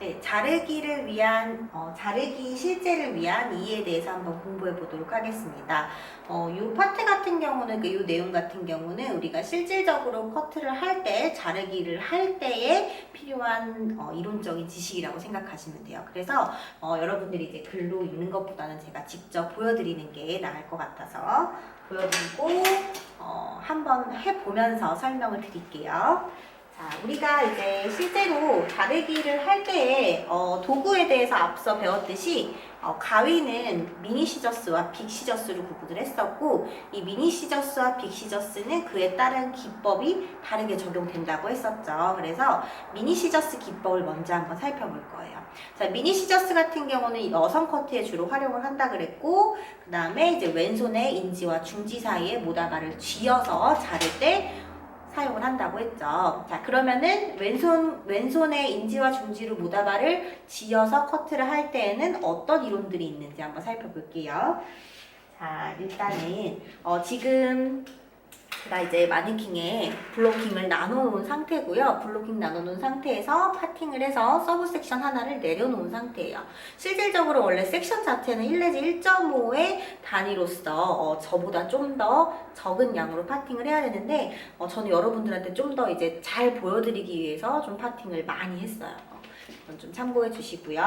네, 자르기 실제를 위한 이해에 대해서 한번 공부해 보도록 하겠습니다. 요 파트 같은 경우는, 요 내용 같은 경우는 우리가 실질적으로 커트를 할 때, 자르기를 할 때에 필요한 이론적인 지식이라고 생각하시면 돼요. 그래서 여러분들이 이제 글로 읽는 것보다는 제가 직접 보여드리는 게 나을 것 같아서 보여드리고 한번 해보면서 설명을 드릴게요. 자, 우리가 이제 실제로 자르기를 할 때에 도구에 대해서 앞서 배웠듯이 가위는 미니 시저스와 빅 시저스로 구분을 했었고, 이 미니 시저스와 빅 시저스는 그에 따른 기법이 다르게 적용된다고 했었죠. 그래서 미니 시저스 기법을 먼저 한번 살펴볼 거예요. 자, 미니 시저스 같은 경우는 여성 커트에 주로 활용을 한다 그랬고, 그 다음에 이제 왼손의 인지와 중지 사이에 모다바를 쥐어서 자를 때 사용을 한다고 했죠. 자, 그러면은 왼손의 인지와 중지로 모다바를 쥐어서 커트를 할 때에는 어떤 이론들이 있는지 한번 살펴볼게요. 자, 일단은 지금 제가 이제 마네킹에 블로킹을 나눠놓은 상태고요. 블로킹 나눠놓은 상태에서 파팅을 해서 서브 섹션 하나를 내려놓은 상태예요. 실질적으로 원래 섹션 자체는 1 내지 1.5의 단위로서 저보다 좀 더 적은 양으로 파팅을 해야 되는데 저는 여러분들한테 좀 더 이제 잘 보여드리기 위해서 좀 파팅을 많이 했어요. 이건 좀 참고해 주시고요.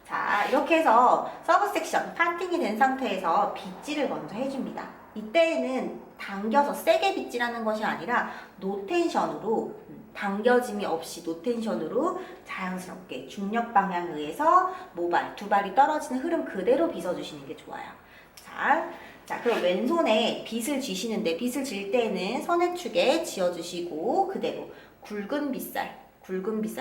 자, 이렇게 해서 서브 섹션 파팅이 된 상태에서 빗질을 먼저 해줍니다. 이때에는 당겨서 세게 빗질하는 것이 아니라 노텐션으로, 당겨짐이 없이 노텐션으로 자연스럽게 중력 방향에 의해서 모발, 두 발이 떨어지는 흐름 그대로 빗어주시는 게 좋아요. 자, 그럼 왼손에 빗을 쥐시는데, 빗을 쥘 때에는 선해축에 쥐어주시고 그대로 굵은 빗살,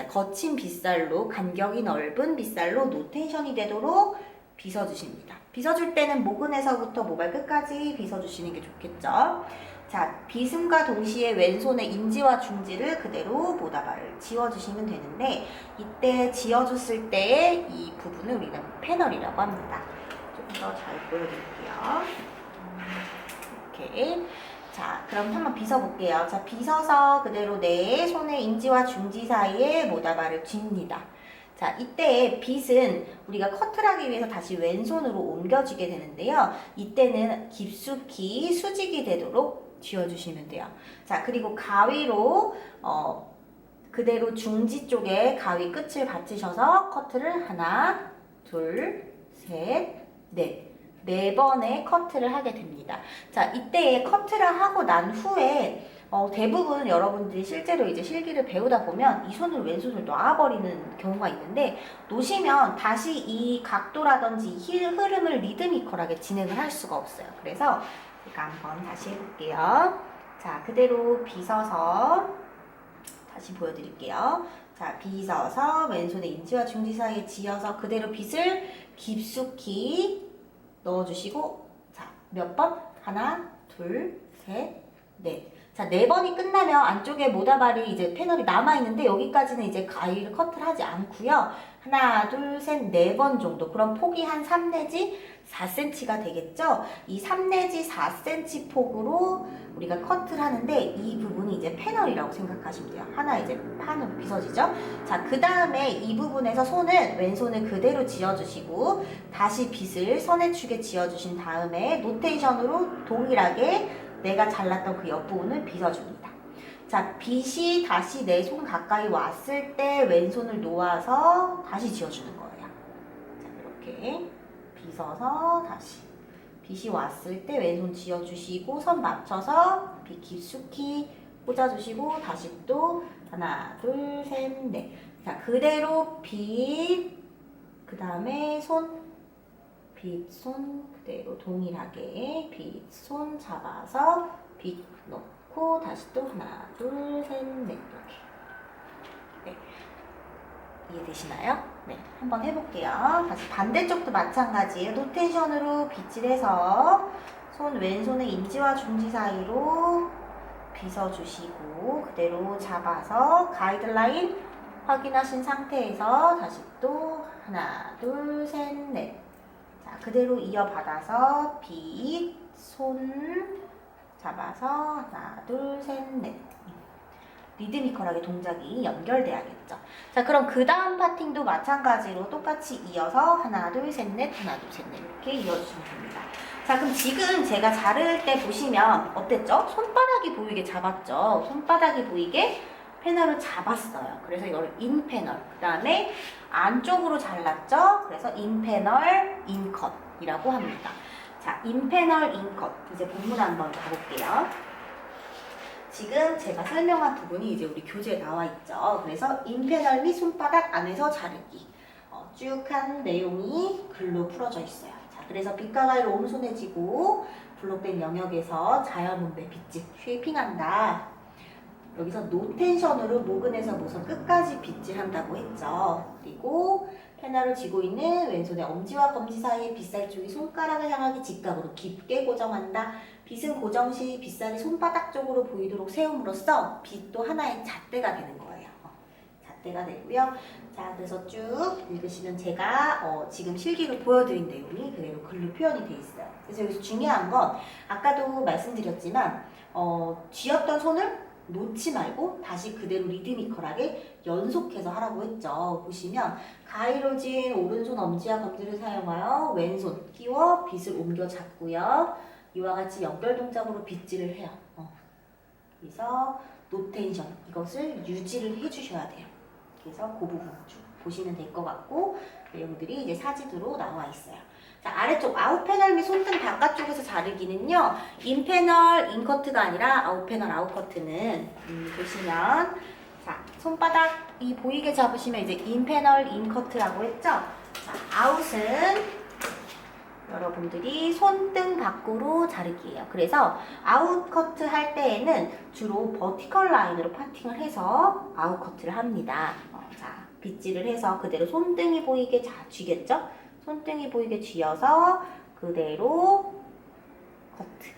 거친 빗살로, 간격이 넓은 빗살로 노텐션이 되도록 빗어주십니다. 빗어줄 때는 모근에서부터 모발 끝까지 빗어주시는 게 좋겠죠. 자, 빗음과 동시에 왼손의 인지와 중지를 그대로 모다바를 지워주시면 되는데, 이때 지워줬을 때의 이 부분을 우리가 패널이라고 합니다. 조금 더 잘 보여드릴게요. 이렇게. 자, 그럼 한번 빗어볼게요. 자, 빗어서 그대로 내 손의 인지와 중지 사이에 모다바를 쥡니다. 자, 이때 빗은 우리가 커트를 하기 위해서 다시 왼손으로 옮겨주게 되는데요. 이때는 깊숙이 수직이 되도록 쥐어주시면 돼요. 자, 그리고 가위로 그대로 중지 쪽에 가위 끝을 받치셔서 커트를 하나, 둘, 셋, 넷. 4번의 커트를 하게 됩니다. 자, 이때 커트를 하고 난 후에 대부분 여러분들이 실제로 이제 실기를 배우다 보면 이 손을 왼손을 놔버리는 경우가 있는데, 놓으시면 다시 이 각도라든지 흐름을 리드미컬하게 진행을 할 수가 없어요. 그래서 제가 한번 다시 해볼게요. 자, 그대로 빗어서 다시 보여드릴게요. 자, 빗어서 왼손의 인지와 중지 사이에 쥐어서 그대로 빗을 깊숙이 넣어주시고, 자, 몇 번? 하나, 둘, 셋, 넷. 자, 4번이 끝나면 안쪽에 모다발이 이제 패널이 남아있는데, 여기까지는 이제 가위를 커트를 하지 않고요. 하나, 둘, 셋, 4번 정도. 그럼 폭이 한 3 내지 4cm가 되겠죠? 이 3 내지 4cm 폭으로 우리가 커트를 하는데, 이 부분이 이제 패널이라고 생각하시면 돼요. 하나 이제 판으로 빗어지죠? 자, 그 다음에 이 부분에서 왼손을 그대로 쥐어주시고, 다시 빗을 선해축에 쥐어주신 다음에 노테이션으로 동일하게 내가 잘랐던 그 옆부분을 빗어줍니다. 자, 빗이 다시 내 손 가까이 왔을 때 왼손을 놓아서 다시 쥐어주는 거예요. 자, 이렇게 빗어서 다시. 빗이 왔을 때 왼손 쥐어주시고 선 맞춰서 빗 깊숙이 꽂아주시고 다시 또 하나, 둘, 셋, 넷. 자, 그대로 빗, 그 다음에 빗, 손 그대로 동일하게 빗, 손 잡아서 빗 넣고 다시 또 하나, 둘, 셋, 넷 이렇게. 네. 이해되시나요? 네, 한번 해볼게요. 다시 반대쪽도 마찬가지예요. 노테이션으로 빗질해서 왼손의 인지와 중지 사이로 빗어주시고 그대로 잡아서 가이드라인 확인하신 상태에서 다시 또 하나, 둘, 셋, 넷. 자, 그대로 이어받아서 손 잡아서 하나, 둘, 셋, 넷. 리드미컬하게 동작이 연결돼야겠죠. 자, 그럼 그 다음 파팅도 마찬가지로 똑같이 이어서 하나, 둘, 셋, 넷, 하나, 둘, 셋, 넷 이렇게 이어주시면 됩니다. 자, 그럼 지금 제가 자를 때 보시면 어땠죠? 손바닥이 보이게 잡았죠? 손바닥이 보이게 패널을 잡았어요. 그래서 이걸 인 패널, 그 다음에 안쪽으로 잘랐죠? 그래서 인 패널, 인 컷이라고 합니다. 자, 인 패널, 인 컷. 이제 본문 한번 가볼게요. 지금 제가 설명한 부분이 이제 우리 교재에 나와 있죠. 그래서 인 패널 및 손바닥 안에서 자르기. 쭉 한 내용이 글로 풀어져 있어요. 자, 그래서 빛과 가위를 오른손에 쥐고 블록된 영역에서 자연운배 빗질 쉐이핑한다. 여기서 노텐션으로 모근에서 모선 끝까지 빗질한다고 했죠. 그리고 패널을 쥐고 있는 왼손의 엄지와 검지 사이에 빗살 쪽이 손가락을 향하기 직각으로 깊게 고정한다. 빗은 고정 시 빗살이 손바닥 쪽으로 보이도록 세움으로써 빗도 하나의 잣대가 되는 거예요. 잣대가 되고요. 자, 그래서 쭉 읽으시면 제가 지금 실기로 보여드린 내용이 그대로 글로 표현이 돼 있어요. 그래서 여기서 중요한 건 아까도 말씀드렸지만 쥐었던 손을 놓지 말고 다시 그대로 리드미컬하게 연속해서 하라고 했죠. 보시면 가위로 쥔 오른손 엄지와 검지를 사용하여 왼손 끼워 빗을 옮겨 잡고요. 이와 같이 연결 동작으로 빗질을 해요. 그래서 노텐션 이것을 유지를 해주셔야 돼요. 그래서 그 부분 쭉 보시면 될 것 같고 내용들이 이제 사진으로 나와 있어요. 자, 아래쪽 아웃 패널 및 손등 바깥쪽에서 자르기는요. 인 패널 인 커트가 아니라 아웃 패널 아웃 커트는 보시면 자, 손바닥이 보이게 잡으시면 이제 인 패널 인 커트라고 했죠. 자, 아웃은 여러분들이 손등 밖으로 자르기예요. 그래서 아웃 커트 할 때에는 주로 버티컬 라인으로 파팅을 해서 아웃 커트를 합니다. 자, 빗질을 해서 그대로 손등이 보이게 쥐겠죠? 손등이 보이게 쥐어서 그대로 커트.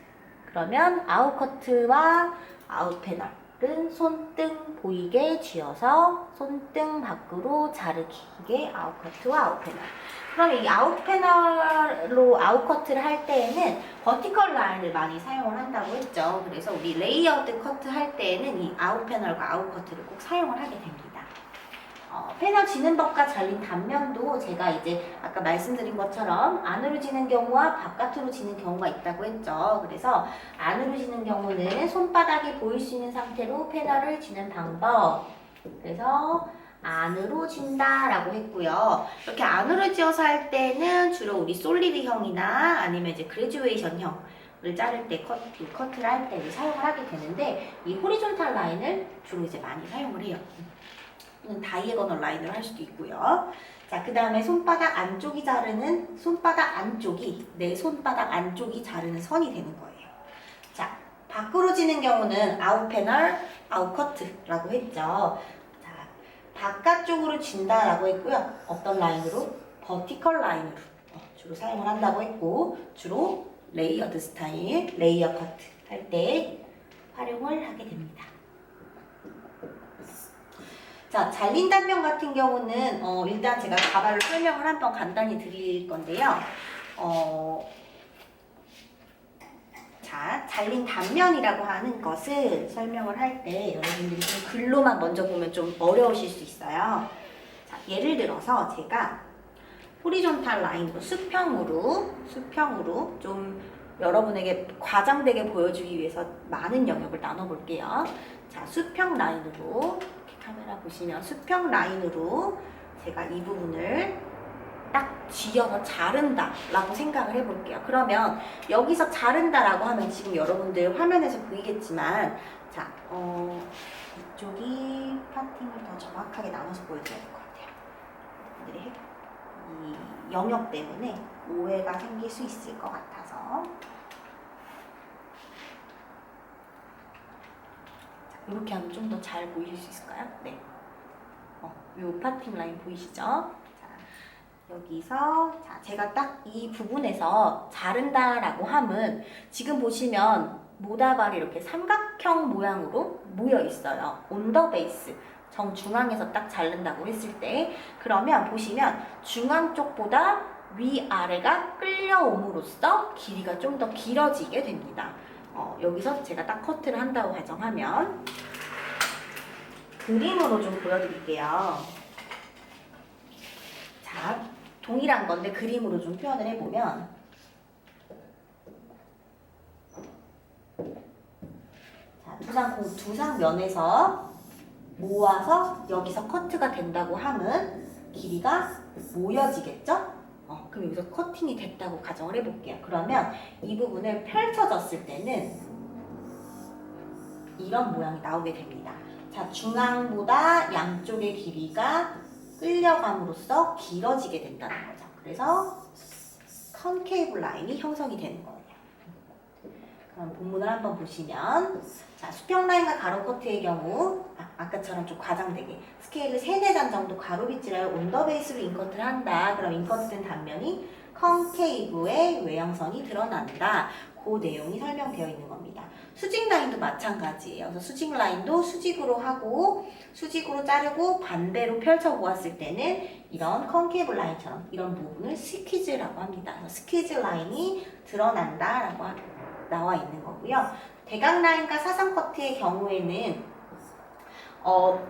그러면 아웃 커트와 아웃 패널은 손등 보이게 쥐어서 손등 밖으로 자르기. 이게 아웃 커트와 아웃 패널. 그럼 이 아웃 패널로 아웃 커트를 할 때에는 버티컬 라인을 많이 사용을 한다고 했죠. 그래서 우리 레이어드 커트 할 때에는 이 아웃 패널과 아웃 커트를 꼭 사용을 하게 됩니다. 패널 지는 법과 잘린 단면도 제가 이제 아까 말씀드린 것처럼 안으로 지는 경우와 바깥으로 지는 경우가 있다고 했죠. 그래서 안으로 지는 경우는 손바닥이 보일 수 있는 상태로 패널을 지는 방법. 그래서 안으로 진다라고 했고요. 이렇게 안으로 지어서 할 때는 주로 우리 솔리드형이나 아니면 이제 그레듀에이션형을 자를 때 커트를 할 때 사용을 하게 되는데 이 호리존탈 라인을 주로 이제 많이 사용을 해요. 다이애고널 라인을 할 수도 있고요. 자, 그 다음에 손바닥 안쪽이 자르는 손바닥 안쪽이 내 손바닥 안쪽이 자르는 선이 되는 거예요. 자, 밖으로 지는 경우는 아웃 패널, 아웃 커트라고 했죠. 자, 바깥쪽으로 진다라고 했고요. 어떤 라인으로? 버티컬 라인으로 주로 사용을 한다고 했고 주로 레이어드 스타일, 레이어 커트 할 때 활용을 하게 됩니다. 자, 잘린 단면 같은 경우는 일단 제가 가발로 설명을 한번 간단히 드릴 건데요. 자, 잘린 단면이라고 하는 것을 설명을 할 때 여러분들이 좀 글로만 먼저 보면 좀 어려우실 수 있어요. 자, 예를 들어서 제가 호리존탈 라인으로 수평으로 좀 여러분에게 과장되게 보여주기 위해서 많은 영역을 나눠볼게요. 자, 수평 라인으로 카메라 보시면 수평 라인으로 제가 이 부분을 딱 쥐어서 자른다 라고 생각을 해볼게요. 그러면 여기서 자른다 라고 하면 지금 여러분들 화면에서 보이겠지만 자, 이쪽이 파팅을 더 정확하게 나눠서 보여드려야 될 것 같아요. 여러분들이 이 영역 때문에 오해가 생길 수 있을 것 같아서 이렇게 하면 좀 더 잘 보이실 수 있을까요? 네. 요 파팅 라인 보이시죠? 자, 여기서 자, 제가 딱 이 부분에서 자른다라고 함은 지금 보시면 모다발이 이렇게 삼각형 모양으로 모여 있어요. 온 더 베이스. 정중앙에서 딱 자른다고 했을 때 그러면 보시면 중앙 쪽보다 위아래가 끌려옴으로써 길이가 좀 더 길어지게 됩니다. 여기서 제가 딱 커트를 한다고 가정하면 그림으로 좀 보여드릴게요. 자, 동일한 건데 그림으로 좀 표현을 해보면 자, 두상면에서 모아서 여기서 커트가 된다고 하면 길이가 모여지겠죠? 그럼 여기서 커팅이 됐다고 가정을 해볼게요. 그러면 이 부분을 펼쳐졌을 때는 이런 모양이 나오게 됩니다. 자, 중앙보다 양쪽의 길이가 끌려감으로써 길어지게 된다는 거죠. 그래서 컨케이브 라인이 형성이 되는 거예요. 그럼 본문을 한번 보시면 자, 수평 라인과 가로 커트의 경우 아까처럼 좀 과장되게 스케일을 3, 4장 정도 가로 빗질하여 온더베이스로 인커트를 한다. 그럼 인커트된 단면이 컨케이브의 외형선이 드러난다. 그 내용이 설명되어 있는 겁니다. 수직 라인도 마찬가지예요. 그래서 수직 라인도 수직으로 하고 수직으로 자르고 반대로 펼쳐 보았을 때는 이런 컨케이브 라인처럼 이런 부분을 스퀴즈라고 합니다. 그래서 스퀴즈 라인이 드러난다라고 나와 있는 거고요. 대각 라인과 사선 커트의 경우에는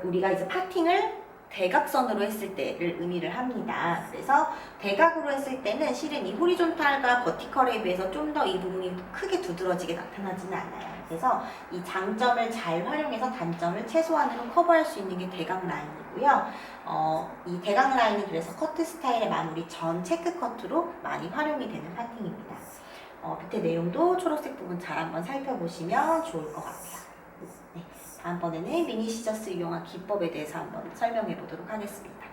우리가 이제 파팅을 대각선으로 했을 때를 의미를 합니다. 그래서 대각으로 했을 때는 실은 이 호리존탈과 버티컬에 비해서 좀 더 이 부분이 크게 두드러지게 나타나지는 않아요. 그래서 이 장점을 잘 활용해서 단점을 최소한으로 커버할 수 있는 게 대각 라인이고요. 이 대각 라인이 그래서 커트 스타일의 마무리 전 체크 커트로 많이 활용이 되는 파팅입니다. 밑에 내용도 초록색 부분 잘 한번 살펴보시면 좋을 것 같아요. 네, 다음번에는 미니 시저스 이용한 기법에 대해서 한번 설명해 보도록 하겠습니다.